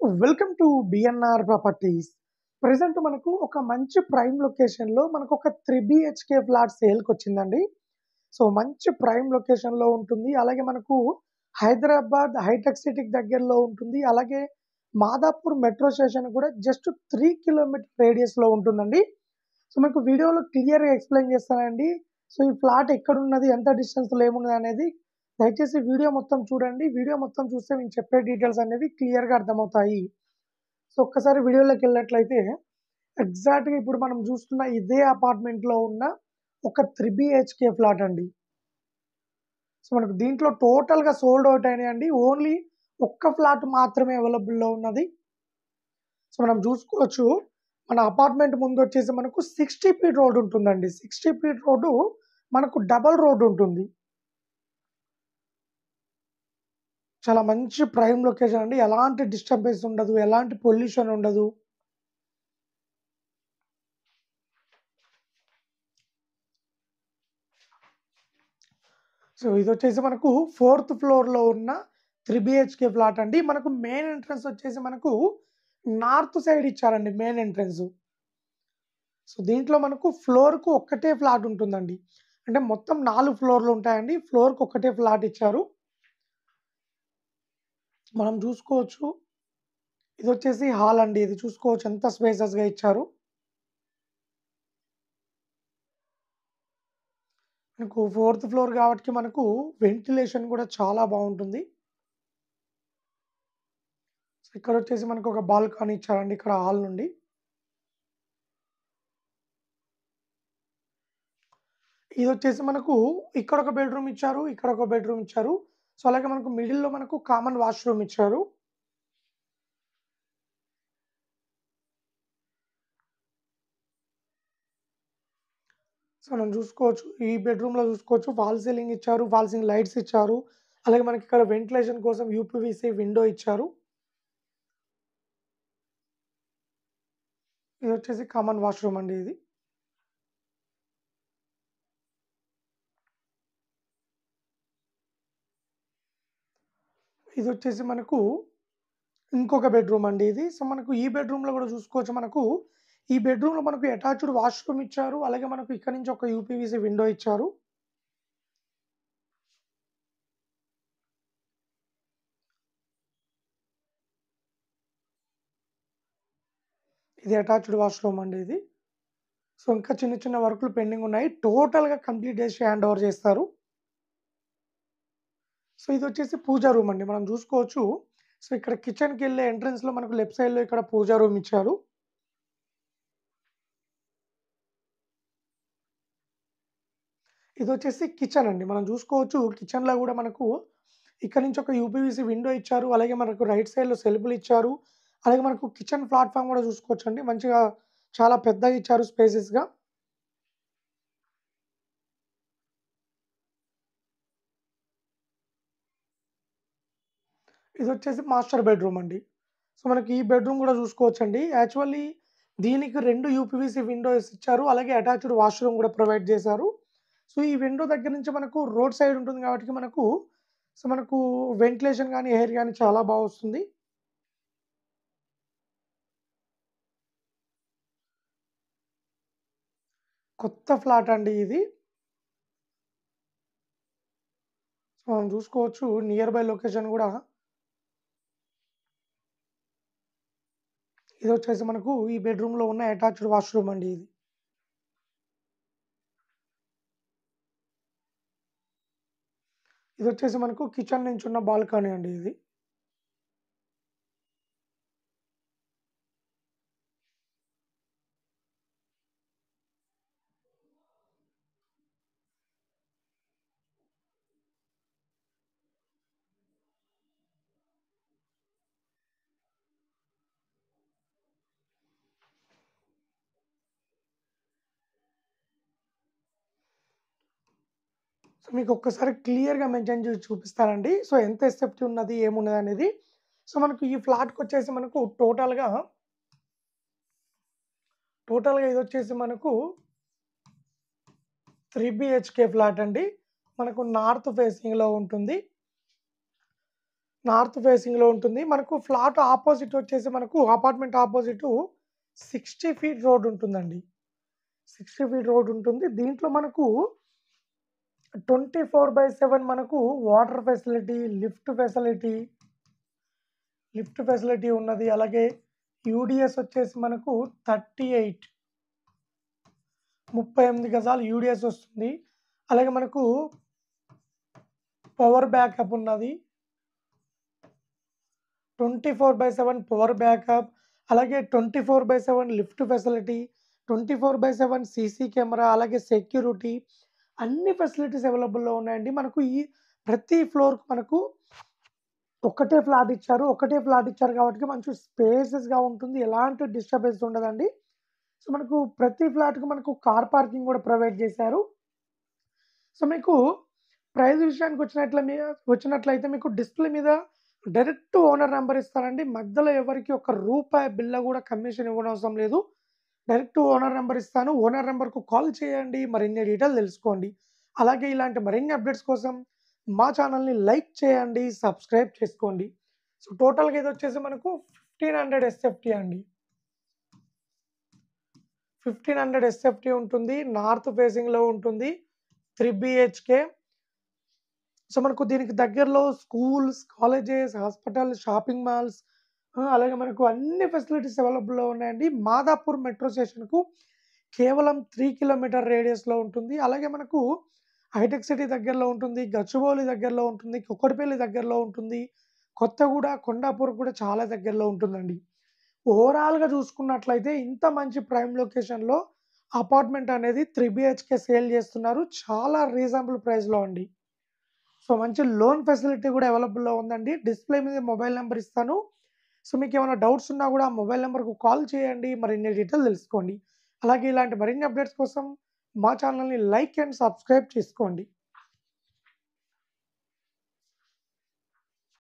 Welcome to BNR properties. Present మనకు ఒక మంచి ప్రైమ్ లొకేషన్‌లో మనకొక 3 బీహెచ్‌కే ఫ్లాట్ సేల్‌కొచ్చిందండి. సో, మంచి ప్రైమ్ లొకేషన్‌లో ఉంటుంది. అలాగే మనకు హైదరాబాద్ హైటెక్ సిటీకి దగ్గరలో ఉంటుంది. అలాగే మాదాపూర్ మెట్రో స్టేషన్ కూడా జస్ట్ 3 కిలోమీటర్ రేడియస్‌లో ఉంటుందండి. సో, మీకు వీడియోలో క్లియర్‌గా ఎక్స్‌ప్లెయిన్ చేస్తానండి. సో, ఈ ఫ్లాట్ ఎక్కడున్నది, ఎంత డిస్టెన్స్‌లో ఏమున్నదనేది దయచేసి వీడియో మొత్తం చూడండి. వీడియో మొత్తం చూస్తే నేను చెప్పే డీటెయిల్స్ అనేవి క్లియర్‌గా అర్థమవుతాయి. సో, ఒక్కసారి వీడియోలోకెళ్ళినట్లయితే ఎగ్జాక్ట్‌గా ఇప్పుడు మనం చూస్తున్న ఇదే అపార్ట్‌మెంట్‌లో ఉన్న ఒక 3 బీహెచ్‌కే ఫ్లాట్ అండి. సో, మనకు దీంట్లో టోటల్‌గా సోల్డ్ ఔట్ అయినాయండి. ఓన్లీ ఒక్క ఫ్లాట్ మాత్రమే అవైలబుల్‌లో ఉన్నది. సో, మనం చూసుకోవచ్చు. మన అపార్ట్‌మెంట్ ముందొచ్చేసి మనకు 60 ఫీట్ రోడ్ ఉంటుందండి. 60 ఫీట్ రోడ్డు మనకు డబుల్ రోడ్ ఉంటుంది. చాలా మంచి ప్రైమ్ లొకేషన్ అండి. ఎలాంటి డిస్టర్బెన్స్ ఉండదు. ఎలాంటి పొల్యూషన్ ఉండదు. సో, ఇదొచ్చేసి మనకు ఫోర్త్ ఫ్లోర్‌లో ఉన్న 3 బీహెచ్‌కే ఫ్లాట్ అండి. మనకు మెయిన్ ఎంట్రన్స్ వచ్చేసి మనకు నార్త్ సైడ్ ఇచ్చారండి మెయిన్ ఎంట్రన్స్. సో, దీంట్లో మనకు ఫ్లోర్‌కు ఒక్కటే ఫ్లాట్ ఉంటుందండి. అంటే మొత్తం 4 ఫ్లోర్‌లు ఉంటాయండి. ఫ్లోర్‌కి ఒక్కటే ఫ్లాట్ ఇచ్చారు. మనం చూసుకోవచ్చు. ఇదొచ్చేసి హాల్ అండి. ఇది చూసుకోవచ్చు ఎంత స్పేసెస్‌గా ఇచ్చారు. మనకు ఫోర్త్ ఫ్లోర్ కాబట్టి మనకు వెంటిలేషన్ కూడా చాలా బావుంటుంది. సో, ఇక్కడొచ్చేసి మనకు ఒక బాల్కనీ ఇచ్చారండి ఇక్కడ హాల్ నుండి. ఇదొచ్చేసి మనకు ఇక్కడొక బెడ్‌రూమ్ ఇచ్చారు. ఇక్కడొక బెడ్‌రూమ్ ఇచ్చారు. సో, అలాగే మనకు మిడిల్‌లో మనకు కామన్ వాష్‌రూమ్ ఇచ్చారు. సో, మనం చూసుకోవచ్చు. ఈ బెడ్‌రూమ్‌లో చూసుకోవచ్చు ఫాల్ సీలింగ్ ఇచ్చారు. ఫాల్ సీలింగ్ లైట్స్ ఇచ్చారు. అలాగే మనకిక్కడ వెంటిలేషన్ కోసం యూపీవీసీ విండో ఇచ్చారు. ఇదొచ్చేసి కామన్ వాష్‌రూమ్ అండి ఇది. ఇదొచ్చేసి మనకు ఇంకొక బెడ్‌రూమ్ అండి ఇది. సో, మనకు ఈ బెడ్‌రూమ్‌లో గూడా చూసుకోవచ్చు మనకు, ఈ బెడ్‌రూమ్‌లో మనకు అటాచ్డ్ వాష్‌రూమ్ ఇచ్చారు. అలాగే మనకు ఇక్కడ నుంచి ఒక యూపీవీసీ విండో ఇచ్చారు. ఇది అటాచ్డ్ వాష్‌రూమ్ అండి ఇది. సో, ఇంకా చిన్న చిన్న వర్కులు పెండింగ్ ఉన్నాయి. టోటల్‌గా కంప్లీట్ చేసి హ్యాండ్ ఓవర్ చేస్తారు. సో, ఇదొచ్చేసి పూజా రూమ్ అండి. మనం చూసుకోవచ్చు. సో, ఇక్కడ కిచెన్‌కెళ్ళే ఎంట్రన్స్‌లో మనకు లెఫ్ట్ సైడ్‌లో ఇక్కడ పూజా రూమ్ ఇచ్చారు. ఇదొచ్చేసి కిచెన్ అండి. మనం చూసుకోవచ్చు కిచెన్‌లో గూడా మనకు ఇక్కడ నుంచి ఒక యూపీవీసీ విండో ఇచ్చారు. అలాగే మనకు రైట్ సైడ్‌లో సెల్ఫ్‌లు ఇచ్చారు. అలాగే మనకు కిచెన్ ప్లాట్‌ఫార్మ్ గూడా చూసుకోవచ్చండి. మంచిగా చాలా పెద్దగా ఇచ్చారు స్పేసెస్‌గా. ఇదొచ్చేసి మాస్టర్ బెడ్‌రూమ్ అండి. సో, మనకి ఈ బెడ్‌రూమ్ గూడా చూసుకోవచ్చండి. యాక్చువల్లీ దీనికి 2 యూపీవీసీ విండోస్ ఇచ్చారు. అలాగే అటాచ్డ్ వాష్‌రూమ్ గూడా ప్రొవైడ్ చేశారు. సో, ఈ విండో దగ్గర నుంచి మనకు రోడ్ సైడ్ ఉంటుంది కాబట్టి మనకు సో, మనకు వెంటిలేషన్ గాని, ఎయిర్ గాని చాలా బా వస్తుంది. కొత్త ఫ్లాట్ అండి ఇది. సో, మనం చూసుకోవచ్చు నియర్ బై లొకేషన్ గూడా ఇదొచ్చేసి మనకు ఈ బెడ్‌రూమ్‌లో ఉన్న అటాచ్డ్ వాష్‌రూమ్ అండి ఇది. ఇదొచ్చేసి మనకు కిచెన్ నుంచి ఉన్న బాల్కనీ అండి ఇది. సో, మీకు ఒక్కసారి క్లియర్‌గా మెన్షన్ చేసి చూపిస్తానండి. సో, ఎంత ఎస్ఎఫ్టీ ఉన్నది, ఏమున్నదనేది. సో, మనకు ఈ ఫ్లాట్‌కొచ్చేసి మనకు టోటల్‌గా ఇదొచ్చేసి మనకు 3 బీహెచ్‌కే ఫ్లాట్ అండి. మనకు నార్త్ ఫేసింగ్‌లో ఉంటుంది. నార్త్ ఫేసింగ్‌లో ఉంటుంది. మనకు ఫ్లాట్ ఆపోజిట్ వచ్చేసి మనకు అపార్ట్‌మెంట్ ఆపోజిటు 60 ఫీట్ రోడ్ ఉంటుందండి. 60 ఫీట్ రోడ్ ఉంటుంది. దీంట్లో మనకు 24/7 మనకు వాటర్ ఫెసిలిటీ, లిఫ్ట్ ఫెసిలిటీ ఉన్నది. అలాగే యూడీఎస్ వచ్చేసి మనకు 38 గజాలు యూడీఎస్ వస్తుంది. అలాగే మనకు పవర్ బ్యాకప్ ఉన్నది. 24/7 పవర్ బ్యాకప్, అలాగే 24/7 లిఫ్ట్ ఫెసిలిటీ, 24/7 సీసీ కెమెరా, అలాగే సెక్యూరిటీ అన్ని ఫెసిలిటీస్ అవైలబుల్‌లో ఉన్నాయండి. మనకు ఈ ప్రతి ఫ్లోర్‌కి మనకు ఒకటే ఫ్లాట్ ఇచ్చారు కాబట్టి మంచి స్పేసెస్‌గా ఉంటుంది. ఎలాంటి డిస్టర్బెన్స్ ఉండదండి. సో, మనకు ప్రతి ఫ్లాట్‌కి మనకు కార్ పార్కింగ్ గూడా ప్రొవైడ్ చేశారు. సో, మీకు ప్రైస్ విషయానికి వచ్చినట్లయితే మీకు డిస్‌ప్లే మీద డైరెక్ట్ ఓనర్ నంబర్ ఇస్తారండి. మధ్యలో ఎవరికీ ఒక్క రూపాయి బిల్ల గూడా కమిషన్ ఇవ్వనవసరం లేదు. డైరెక్ట్ ఓనర్ నంబర్ ఇస్తాను. ఓనర్ నంబర్‌కు కాల్ చేయండి. మరిన్ని డీటెయిల్ తెలుసుకోండి. అలాగే ఇలాంటి మరిన్ని అప్డేట్స్ కోసం మా ఛానల్‌ని లైక్ చేయండి, సబ్స్క్రైబ్ చేసుకోండి. సో, టోటల్‌గా ఇదొచ్చేసి మనకు 1500 ఎస్ఎఫ్టీ అండి. 1500 ఎస్ఎఫ్టీ ఉంటుంది. నార్త్ ఫేసింగ్‌లో ఉంటుంది. 3 బీహెచ్‌కే. సో, మనకు దీనికి దగ్గరలో schools, colleges, hospital, shopping malls అలాగే మనకు అన్ని ఫెసిలిటీస్ అవైలబుల్‌లో ఉన్నాయండి. మాదాపూర్ మెట్రో స్టేషన్‌కు కేవలం 3 కిలోమీటర్ రేడియస్‌లో ఉంటుంది. అలాగే మనకు హైటెక్ సిటీ దగ్గరలో ఉంటుంది. గచ్చిబౌలి దగ్గరలో ఉంటుంది. కుక్కట్పల్లి దగ్గరలో ఉంటుంది. కొత్తగూడ, కొండాపూర్ కూడా చాలా దగ్గరలో ఉంటుందండి. ఓవరాల్‌గా చూసుకున్నట్లయితే ఇంత మంచి ప్రైమ్ లొకేషన్‌లో అపార్ట్‌మెంట్ అనేది 3 బీహెచ్‌కే సేల్ చేస్తున్నారు. చాలా రీజనబుల్ ప్రైస్‌లో అండి. సో, మంచి లోన్ ఫెసిలిటీ కూడా అవైలబుల్‌లో ఉందండి. డిస్‌ప్లే మీద మొబైల్ నంబర్ ఇస్తాను. సో, మీకేమైనా డౌట్స్ ఉన్నా కూడా ఆ మొబైల్ నంబర్‌కు కాల్ చేయండి. మరిన్ని డీటెయిల్ తెలుసుకోండి. అలాగే ఇలాంటి మరిన్ని అప్డేట్స్ కోసం మా ఛానల్‌ని లైక్ అండ్ సబ్స్క్రైబ్ చేసుకోండి.